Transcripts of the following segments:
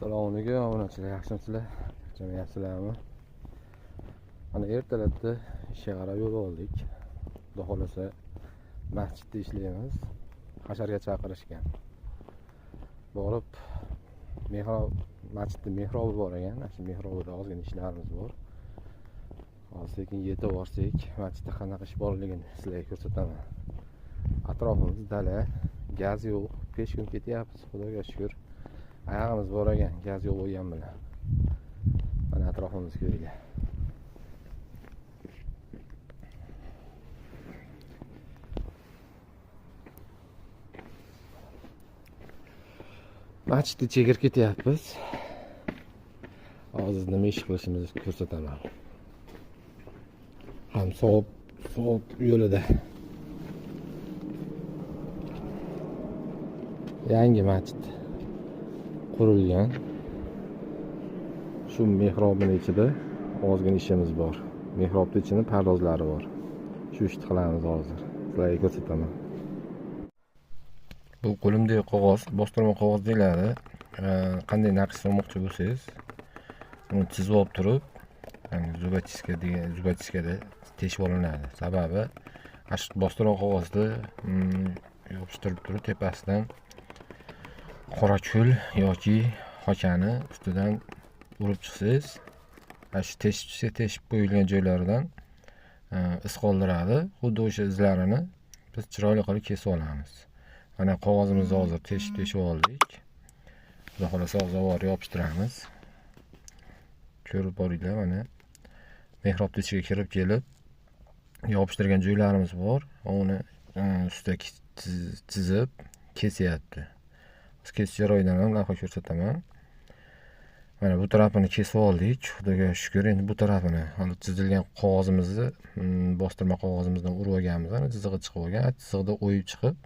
Assalomu alaykum obunachilar, yaxshimisizlar? Jamiyatsizlarmi? Mana ertalabda ishga qarab yo'l oldik. Xudo xolasa masjidda ishlaymiz. Hasharga chaqirishgan. Borib masjidda mehrobi bor ekan. Shu mehrobida ozgina ishlarimiz bor. Hozir sekin yetib borsak, masjidda qanaqa ish borligini sizlarga ko'rsataman. Atrofimiz dala, gaz yo'q, peshkum ketyapmiz, Xudoga shukr. Ayağımız bor ekan, gaz yo'q bo'lgan bilan. Mana atrofimizni ko'ringlar. Masjidda chegir ketyapmiz. Hozir nima ish qilishimizni ko'rsataman. Ham soat yo'lida. Yangi masjid qurilgan. Shu mehrobning ichida ozgina ishimiz bor. Mehrobning ichida pardozlari bor. Shu ishni qilamiz hozir. Sizlarga ko'rsataman. Bu qo'limdagi qog'oz, bostirma qog'oz deyiladi. Qanday naqsh solmoqchi bo'lsangiz, uni chizib olib turib, zubatiskada teshib olinadi. Sababi, shu bostirma qog'ozni yopishtirib turib, tepasidan qora cho'l yoki xochani ustidan urib chiqsangiz, shu teshib qo'yilgan joylaridan iz qoldiradi. Xuddi o'sha izlarini biz chiroyli qilib kesib olamiz. Mana qog'ozimizni hozir teshib oldik. Xudo xolasa hozir yopishtiramiz. Ko'rib boringlar, mana mehrobning ichiga kirib kelib yopishtirgan joylarimiz bor. Uni ustiga chizib kesyapti. Kesish joyidan ham lavha ko'rsataman. Mana bu tarafini kesib oldik. Xudoga shukr. Endi bu tarafini hali chizilgan qog'ozimizni, bostirma qog'ozimizdan urib olganmiz. Ana chizig'i chiqib olgan. Chizig'ida o'yib chiqib,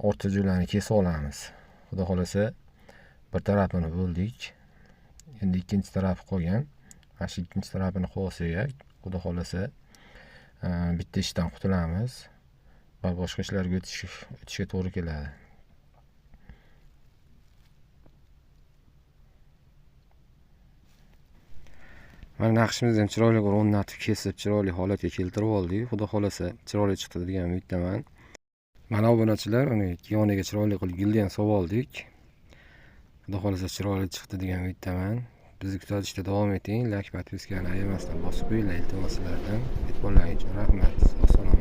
orta joylarini kesib olamiz. Xudo xolasa bir tarafini bo'ldik. Endi ikkinchi tarafi qolgan. Mana shu ikkinchi tarafini qilib olsak, xudo xolasa bitta ishdan qutulamiz va boshqa ishlarga o'tishga to'g'ri keladi. Mana naqshimizni ham chiroyli qilib o'rnatib kesib, chiroyli holatga keltirib oldik. Xudo xolasa chiroyli chiqdi degan umiddaman. Mana obunachilar, uni yoniga chiroyli qilib gildan solib oldik. Xudo xolasa chiroyli chiqdi degan umiddaman. Bizni kuzatishda davom eting. Like, podpiskani ayamasdan bosib qo'yinglar, iltimos sizlardan. E'tiborlaringiz uchun rahmat. Assalomu